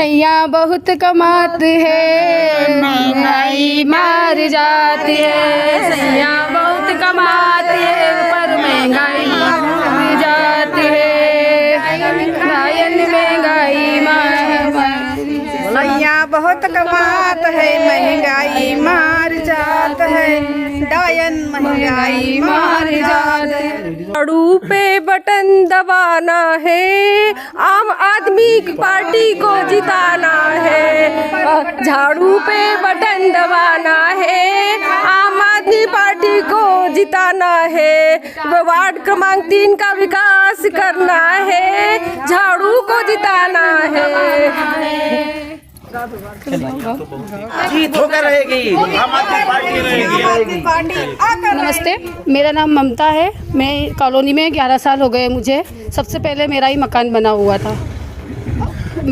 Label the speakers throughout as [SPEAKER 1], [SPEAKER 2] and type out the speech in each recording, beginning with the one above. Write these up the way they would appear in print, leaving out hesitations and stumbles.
[SPEAKER 1] छैया बहुत कमाते हैं, महंगाई मार जाती है। छैया बहुत कमाते हैं पर महंगाई मार जाती है। डायन महंगाई मार
[SPEAKER 2] सैया बहुत कमात है, महंगाई मार जात है। डायन महंगाई मार जात है।
[SPEAKER 3] झाड़ू पे बटन दबाना है, आम आदमी की पार्टी को जिताना है। झाड़ू पे बटन दबाना है, आम आदमी पार्टी को जिताना है। वार्ड क्रमांक 3 का विकास करना है, झाड़ू को जिताना है।
[SPEAKER 4] जीत होकर रहेगी, आम आदमी पार्टी रहेगी।
[SPEAKER 1] नमस्ते, मेरा नाम ममता है। मैं कॉलोनी में 11 साल हो गए मुझे। सबसे पहले मेरा ही मकान बना हुआ था।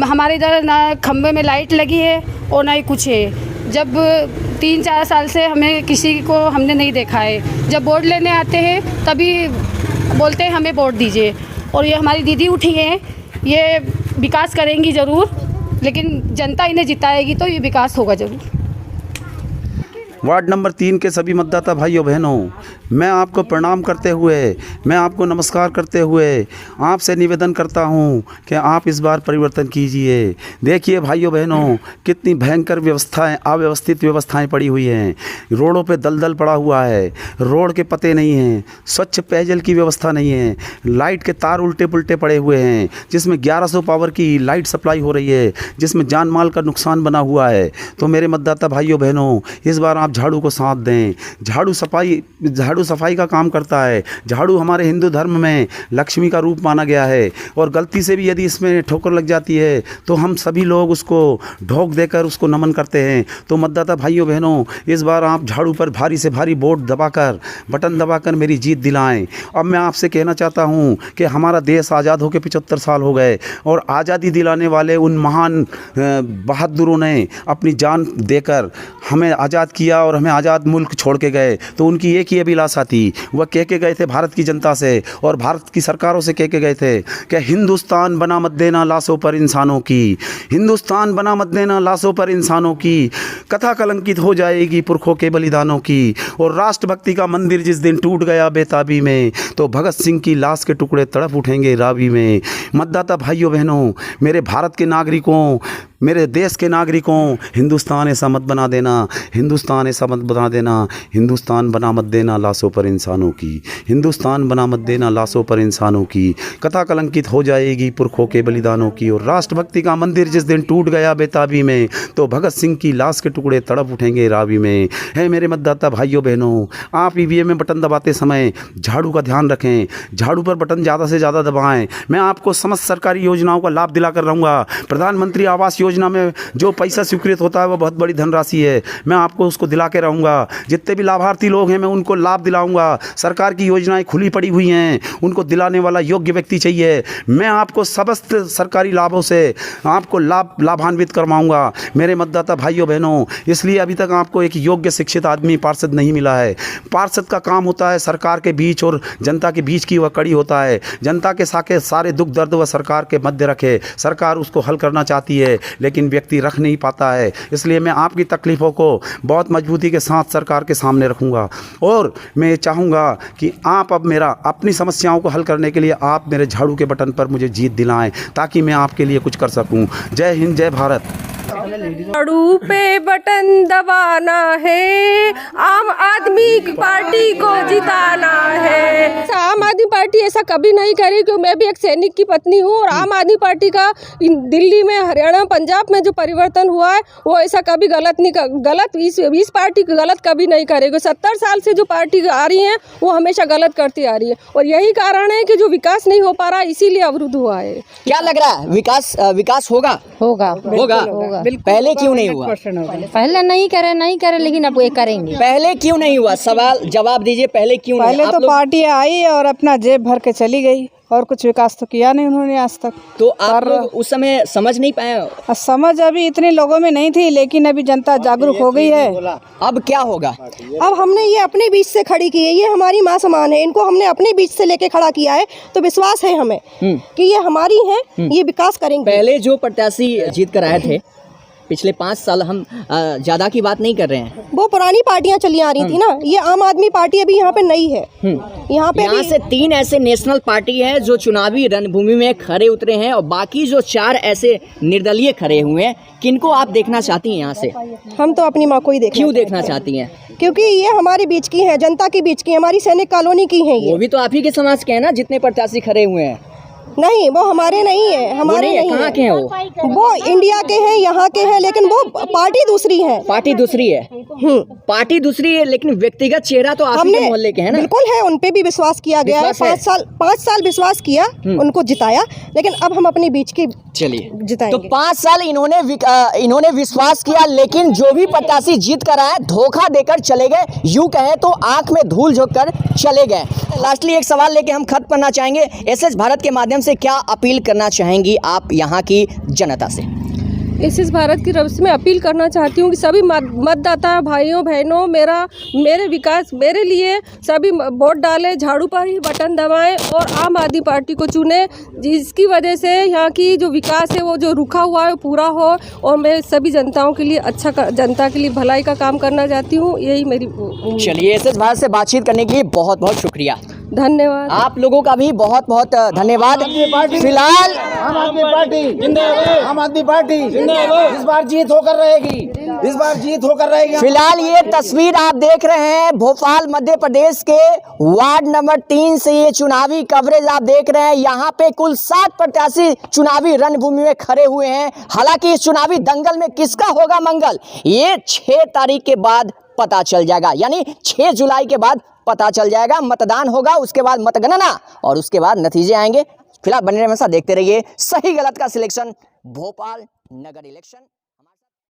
[SPEAKER 1] हमारे इधर ना खंबे में लाइट लगी है और ना ही कुछ है। जब 3-4 साल से हमें किसी को हमने नहीं देखा है। जब वोट लेने आते हैं तभी बोलते हैं हमें वोट दीजिए। और ये हमारी दीदी उठी हैं, ये विकास करेंगी ज़रूर, लेकिन जनता इन्हें जिताएगी तो ये विकास होगा ज़रूर।
[SPEAKER 4] वार्ड नंबर 3 के सभी मतदाता भाइयों बहनों, मैं आपको प्रणाम करते हुए, मैं आपको नमस्कार करते हुए आपसे निवेदन करता हूं कि आप इस बार परिवर्तन कीजिए। देखिए भाइयों बहनों, कितनी भयंकर व्यवस्थाएं, अव्यवस्थित व्यवस्थाएं पड़ी हुई हैं। रोडों पे दलदल पड़ा हुआ है, रोड के पते नहीं हैं, स्वच्छ पेयजल की व्यवस्था नहीं है, लाइट के तार उल्टे पुल्टे पड़े हुए हैं, जिसमें 1100 पावर की लाइट सप्लाई हो रही है, जिसमें जान माल का नुकसान बना हुआ है। तो मेरे मतदाता भाइयों बहनों, इस बार आप झाड़ू को साथ दें। झाड़ू सफाई का काम करता है। झाड़ू हमारे हिंदू धर्म में लक्ष्मी का रूप माना गया है, और गलती से भी यदि इसमें ठोकर लग जाती है तो हम सभी लोग उसको ढोक देकर उसको नमन करते हैं। तो मतदाता भाइयों बहनों, इस बार आप झाड़ू पर भारी से भारी वोट दबाकर, बटन दबाकर मेरी जीत दिलाएं। अब मैं आपसे कहना चाहता हूं कि हमारा देश आज़ाद होकर 75 साल हो गए, और आज़ादी दिलाने वाले उन महान बहादुरों ने अपनी जान देकर हमें आज़ाद किया और हमें आज़ाद मुल्क छोड़ के गए। तो उनकी एक ही अभिलाषा थी, वह कह के गए थे भारत की जनता से और भारत की सरकारों से कह के गए थे कि हिंदुस्तान बना मत देना लाशों पर इंसानों की, हिंदुस्तान बना मत देना लाशों पर इंसानों की, कथा कलंकित हो जाएगी पुरखों के बलिदानों की। और राष्ट्रभक्ति का मंदिर जिस दिन टूट गया बेताबी में, तो भगत सिंह की लाश के टुकड़े तड़प उठेंगे रावी में। मतदाता भाइयों बहनों, मेरे भारत के नागरिकों, मेरे देश के नागरिकों, हिंदुस्तान ऐसा मत बना देना, हिंदुस्तान ऐसा मत बना देना, हिंदुस्तान बना मत देना लाशों पर इंसानों की, हिंदुस्तान बना मत देना लाशों पर इंसानों की, कथा कलंकित हो जाएगी पुरखों के बलिदानों की। और राष्ट्रभक्ति का मंदिर जिस दिन टूट गया बेताबी में, तो भगत सिंह की लाश के टुकड़े तड़प उठेंगे रावी में। है मेरे मतदाता भाइयों बहनों, आप ईवीएम में बटन दबाते समय झाड़ू का ध्यान रखें, झाड़ू पर बटन ज़्यादा से ज़्यादा दबाएं। मैं आपको समस्त सरकारी योजनाओं का लाभ दिलाकर रहूँगा। प्रधानमंत्री आवास योजना में जो पैसा स्वीकृत होता है वो बहुत बड़ी धनराशि है, मैं आपको उसको दिला के रहूँगा। जितने भी लाभार्थी लोग हैं मैं उनको लाभ दिलाऊंगा। सरकार की योजनाएं खुली पड़ी हुई हैं, उनको दिलाने वाला योग्य व्यक्ति चाहिए। मैं आपको समस्त सरकारी लाभों से आपको लाभान्वित करवाऊंगा मेरे मतदाता भाइयों बहनों। इसलिए अभी तक आपको एक योग्य शिक्षित आदमी पार्षद नहीं मिला है। पार्षद का काम होता है सरकार के बीच और जनता के बीच की वह कड़ी होता है। जनता के सारे दुख दर्द वह सरकार के मध्य रखे, सरकार उसको हल करना चाहती है लेकिन व्यक्ति रख नहीं पाता है। इसलिए मैं आपकी तकलीफ़ों को बहुत मजबूती के साथ सरकार के सामने रखूंगा, और मैं चाहूँगा कि आप अब मेरा अपनी समस्याओं को हल करने के लिए आप मेरे झाड़ू के बटन पर मुझे जीत दिलाएं, ताकि मैं आपके लिए कुछ कर सकूं। जय हिंद, जय भारत।
[SPEAKER 3] झाड़ू पे बटन दबाना है, आम आदमी की पार्टी को जिताना है। आम आदमी पार्टी ऐसा कभी नहीं करेगी, क्योंकि मैं भी एक सैनिक की पत्नी हूँ, और आम आदमी पार्टी का दिल्ली में, हरियाणा, पंजाब में जो परिवर्तन हुआ है वो ऐसा कभी इस पार्टी गलत कभी नहीं करेगी। 70 साल से जो पार्टी आ रही है वो हमेशा गलत करती आ रही है, और यही कारण है कि जो विकास नहीं हो पा रहा, इसीलिए अवरुद्ध हुआ है।
[SPEAKER 5] क्या लग रहा है, विकास होगा?
[SPEAKER 3] होगा।
[SPEAKER 5] बिल्कुल। पहले क्यों नहीं हुआ?
[SPEAKER 3] पहले नहीं करे लेकिन अब ये करेंगे।
[SPEAKER 5] पहले क्यों नहीं हुआ? सवाल जवाब दीजिए, पहले क्यों नहीं?
[SPEAKER 2] पहले
[SPEAKER 5] आप
[SPEAKER 2] तो
[SPEAKER 5] लोग-
[SPEAKER 2] पार्टी आई और अपना जेब भर के चली गई और कुछ विकास तो किया नहीं उन्होंने आज तक।
[SPEAKER 5] तो आप लोग उस समय समझ नहीं पाए?
[SPEAKER 2] और समझ अभी इतने लोगों में नहीं थी, लेकिन अभी जनता जागरूक हो गई है।
[SPEAKER 5] अब क्या होगा?
[SPEAKER 3] अब हमने ये अपने बीच से खड़ी की है, ये हमारी माँ समान है, इनको हमने अपने बीच से लेके खड़ा किया है, तो विश्वास है हमें कि ये हमारी हैं, ये विकास करेंगे।
[SPEAKER 5] पहले जो प्रत्याशी जीत कर आए थे पिछले 5 साल, हम ज्यादा की बात नहीं कर रहे हैं,
[SPEAKER 3] वो पुरानी पार्टियां चली आ रही थी ना, ये आम आदमी पार्टी अभी यहाँ पे नई है। यहाँ पे
[SPEAKER 5] यहाँ से 3 ऐसे नेशनल पार्टी हैं जो चुनावी रणभूमि में खड़े उतरे हैं, और बाकी जो 4 ऐसे निर्दलीय खड़े हुए हैं। किनको आप देखना चाहती हैं यहाँ से?
[SPEAKER 3] हम तो अपनी माँ को ही
[SPEAKER 5] क्यों देखना चाहती हैं?
[SPEAKER 3] क्योंकि ये हमारे बीच की है, जनता के बीच की, हमारी सैनिक कॉलोनी की है ये।
[SPEAKER 5] वो भी तो आप ही के समाज के हैं ना, जितने प्रत्याशी खड़े हुए हैं।
[SPEAKER 3] नहीं, वो हमारे नहीं है, हमारे नहीं
[SPEAKER 5] कहाँ
[SPEAKER 3] है।
[SPEAKER 5] के हैं वो?
[SPEAKER 3] वो इंडिया के हैं, यहाँ के हैं, लेकिन वो पार्टी दूसरी है।
[SPEAKER 5] पार्टी दूसरी है। पार्टी दूसरी है, लेकिन व्यक्तिगत चेहरा तो आप ही के मोहल्ले के हैं ना।
[SPEAKER 3] बिल्कुल है, उन पे भी विश्वास किया गया है।
[SPEAKER 5] विश्वास है।
[SPEAKER 3] 5 साल विश्वास किया, उनको जिताया, लेकिन अब हम अपने बीच की
[SPEAKER 5] चलिए,
[SPEAKER 3] जिताएंगे।
[SPEAKER 5] तो 5 साल इन्होंने विश्वास किया, लेकिन जो भी प्रत्याशी जीत कर आए धोखा देकर चले गए, यूं कहें तो आंख में धूल झोंक कर चले गए। लास्टली एक सवाल लेके हम खत्म करना चाहेंगे, एसएस भारत के माध्यम से क्या अपील करना चाहेंगी आप यहाँ की जनता से?
[SPEAKER 3] एसएस भारत की तरफ से मैं अपील करना चाहती हूँ कि सभी मतदाता भाइयों बहनों, मेरे विकास, मेरे लिए सभी वोट डालें, झाड़ू पर ही बटन दबाएं और आम आदमी पार्टी को चुनें, जिसकी वजह से यहाँ की जो विकास है वो जो रुका हुआ है वो पूरा हो। और मैं सभी जनताओं के लिए जनता के लिए भलाई का काम करना चाहती हूँ, यही मेरी उम्मीद।
[SPEAKER 5] चलिए, एसएस भारत से बातचीत करने के लिए बहुत बहुत शुक्रिया।
[SPEAKER 3] धन्यवाद।
[SPEAKER 5] आप लोगों का भी बहुत बहुत धन्यवाद। फिलहाल
[SPEAKER 6] आम आदमी पार्टी जिंदाबाद, आम आदमी पार्टी जिंदाबाद, इस बार जीत होकर रहेगी, इस बार जीत होकर रहेगी।
[SPEAKER 5] फिलहाल ये तस्वीर आप देख रहे हैं भोपाल मध्य प्रदेश के वार्ड नंबर 3 से ये चुनावी कवरेज आप देख रहे हैं। यहाँ पे कुल 7 प्रत्याशी चुनावी रणभूमि में खड़े हुए हैं। हालांकि इस चुनावी दंगल में किसका होगा मंगल, ये 6 तारीख के बाद पता चल जाएगा, यानी 6 जुलाई के बाद पता चल जाएगा। मतदान होगा, उसके बाद मतगणना और उसके बाद नतीजे आएंगे। फिलहाल बने रहिए, हमेशा देखते रहिए सही गलत का सिलेक्शन, भोपाल नगर इलेक्शन।